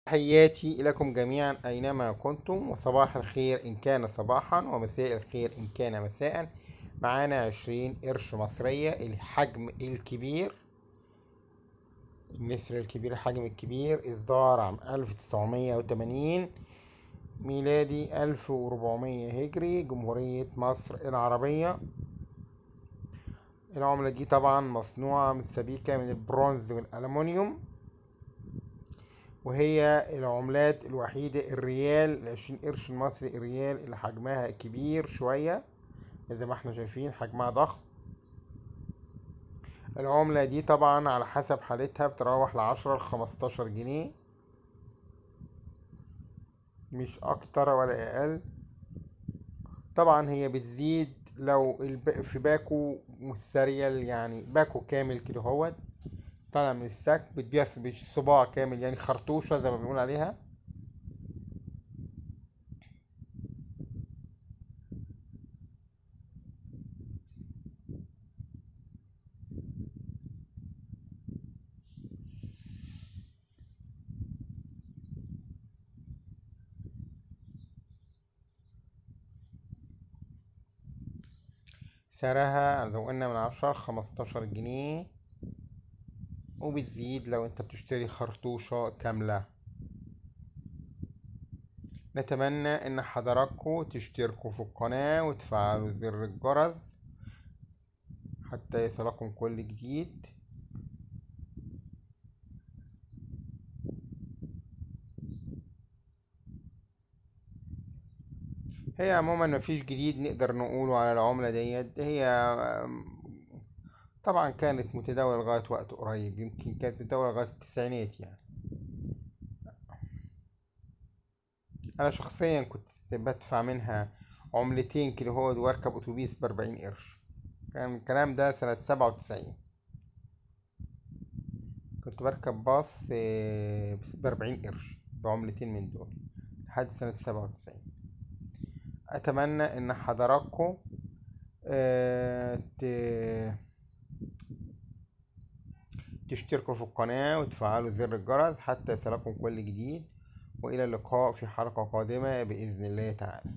تحياتي إليكم جميعا أينما كنتم، وصباح الخير إن كان صباحا ومساء الخير إن كان مساء. معانا 20 قرش مصرية، الحجم الكبير، النسر الكبير، الحجم الكبير، إصدار عام 1980 ميلادي 1400 هجري، جمهورية مصر العربية. العملة دي طبعا مصنوعة من سبيكة من البرونز والألمنيوم، وهي العملات الوحيدة الريال. 20 قرش المصري الريال اللي حجمها كبير شوية، زي ما احنا شايفين حجمها ضخم. العملة دي طبعا على حسب حالتها بتروح ل10 ل15 جنيه، مش أكتر ولا أقل. طبعا هي بتزيد لو في باكو سيريال، يعني باكو كامل كده هوت طالع من السك، بتبيع صباع كامل، يعني خرطوشة زي ما بنقول عليها. سعرها زي ما قلنا من 10 ل15 جنيه، وبتزيد لو انت بتشتري خرطوشة كاملة. نتمنى ان حضراتكم تشتركوا في القناة وتفعلوا زر الجرس حتى يصلكم كل جديد. هي عموما مفيش جديد نقدر نقوله على العملة ديت. هي طبعا كانت متداولة لغاية وقت قريب، يمكن كانت متداولة لغاية التسعينات يعني. انا شخصيا كنت بدفع منها عملتين كده هو، واركب اتوبيس ب40 قرش. كان الكلام ده سنة 97. كنت بركب باص ب40 قرش بعملتين من دول لحد سنة 97. أتمنى إن حضراتكم تشتركوا في القناة وتفعلوا زر الجرس حتى يصلكم كل جديد. وإلى اللقاء في حلقة قادمة بإذن الله تعالى.